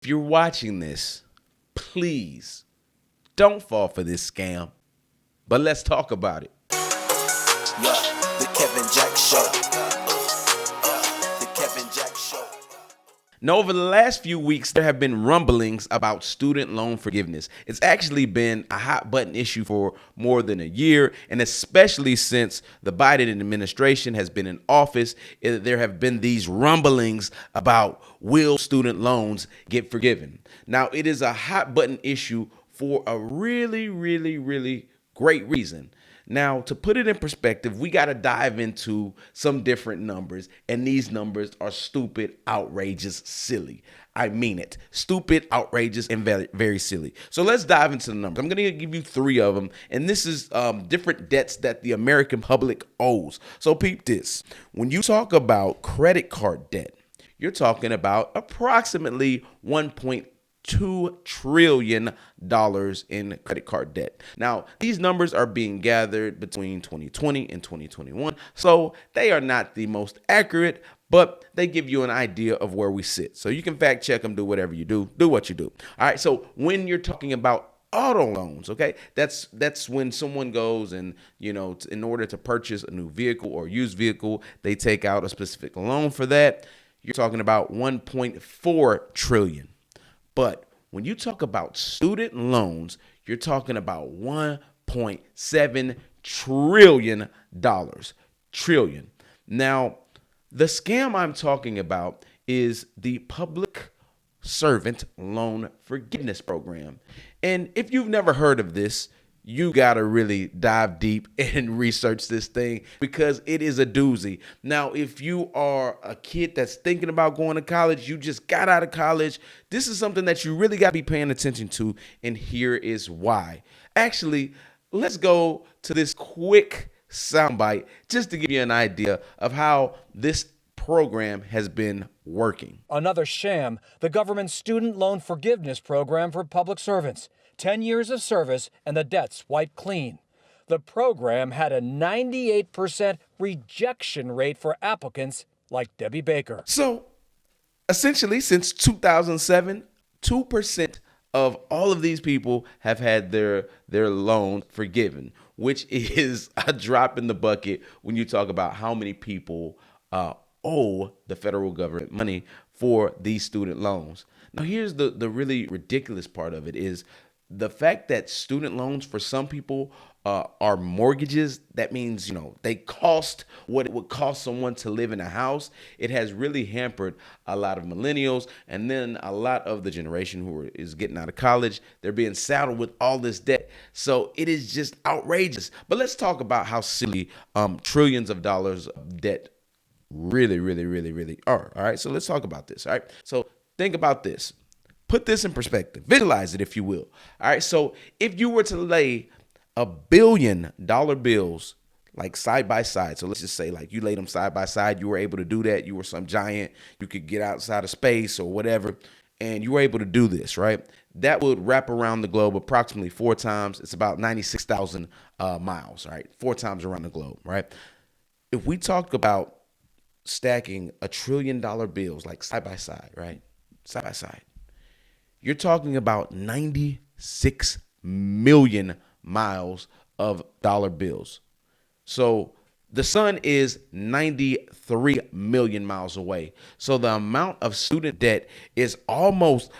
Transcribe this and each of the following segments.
If you're watching this, please don't fall for this scam. But let's talk about it. Yeah, the Kevin Jack Show. The Kevin Jack Show. Now, over the last few weeks, there have been rumblings about student loan forgiveness. It's actually been a hot button issue for more than a year, and especially since the Biden administration has been in office, there have been these rumblings about will student loans get forgiven. Now, it is a hot button issue for a really great reason. Now, to put it in perspective, we got to dive into some different numbers, and these numbers are stupid, outrageous, silly. I mean it. Stupid, outrageous, and very silly. So let's dive into the numbers. I'm going to give you three of them, and this is different debts that the American public owes. So peep this. When you talk about credit card debt, you're talking about approximately 1.2 trillion dollars in credit card debt. Now, these numbers are being gathered between 2020 and 2021, so they are not the most accurate, but they give you an idea of where we sit. So you can fact check them, do whatever you do what you do. All right, so when you're talking about auto loans, okay, that's when someone goes and, in order to purchase a new vehicle or used vehicle, they take out a specific loan for that. You're talking about 1.4 trillion. But when you talk about student loans, you're talking about $1.7 trillion. Trillion. Now, the scam I'm talking about is the Public Servant Loan Forgiveness Program. And if you've never heard of this, you got to really dive deep and research this thing because it is a doozy. Now, if you are a kid that's thinking about going to college, you just got out of college, this is something that you really got to be paying attention to, and here is why. Actually, let's go to this quick soundbite just to give you an idea of how this program has been working. Another sham, the government's student loan forgiveness program for public servants. 10 years of service and the debt's wiped clean. The program had a 98% rejection rate for applicants like Debbie Baker. So, essentially, since 2007, 2% of all of these people have had their loan forgiven, which is a drop in the bucket when you talk about how many people owe the federal government money for these student loans. Now, here's the really ridiculous part of it is the fact that student loans for some people are mortgages. That means, they cost what it would cost someone to live in a house. It has really hampered a lot of millennials and then a lot of the generation who is getting out of college. They're being saddled with all this debt. So it is just outrageous. But let's talk about how silly trillions of dollars of debt really are. All right. So let's talk about this. All right. So think about this. Put this in perspective. Visualize it, if you will. All right. So if you were to lay $1 billion bills like side by side, so let's just say like you laid them side by side, you were able to do that. You were some giant. You could get outside of space or whatever, and you were able to do this, right? That would wrap around the globe approximately 4 times. It's about 96,000 miles, right? 4 times around the globe, right? If we talk about stacking $1 trillion bills like side by side, right? Side by side. You're talking about 96 million miles of dollar bills. So the sun is 93 million miles away. So the amount of student debt is almost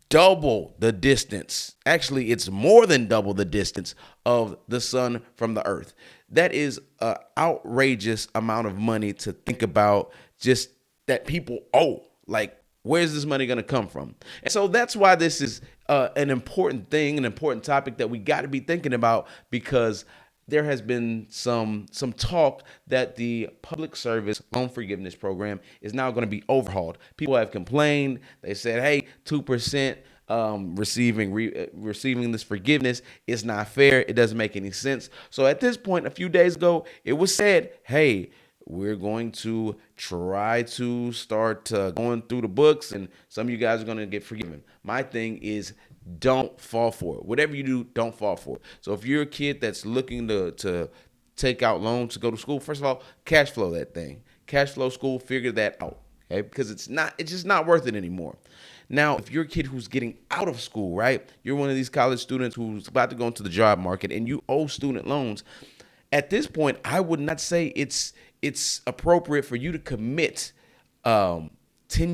double the distance. Actually, it's more than double the distance of the sun from the earth. That is an outrageous amount of money to think about, just that people owe. Like, where's this money going to come from? And so that's why this is an important thing, an important topic that we got to be thinking about, because there has been some talk that the Public Service Loan Forgiveness Program is now going to be overhauled. People have complained. They said, hey, 2% receiving this forgiveness is not fair. It doesn't make any sense. So at this point, a few days ago, it was said, hey, we're going to try to start going through the books, and some of you guys are going to get forgiven. My thing is, don't fall for it. Whatever you do, don't fall for it. So if you're a kid that's looking to take out loans to go to school, first of all, cash flow that thing. Cash flow school, figure that out, okay? Because it's just not worth it anymore. Now, if you're a kid who's getting out of school, right? You're one of these college students who's about to go into the job market and you owe student loans. At this point, I would not say it's appropriate for you to commit 10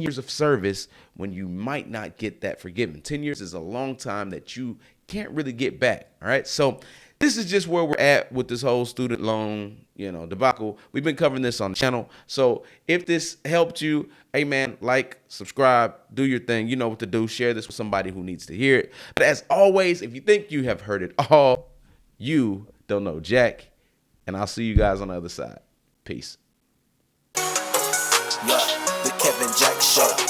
years of service when you might not get that forgiven. 10 years is a long time that you can't really get back. All right. So this is just where we're at with this whole student loan, debacle. We've been covering this on the channel. So if this helped you, hey man, like, subscribe, do your thing. You know what to do. Share this with somebody who needs to hear it. But as always, if you think you have heard it all, you don't know Jack. And I'll see you guys on the other side. Peace. Yeah, the Kevin Jack Show.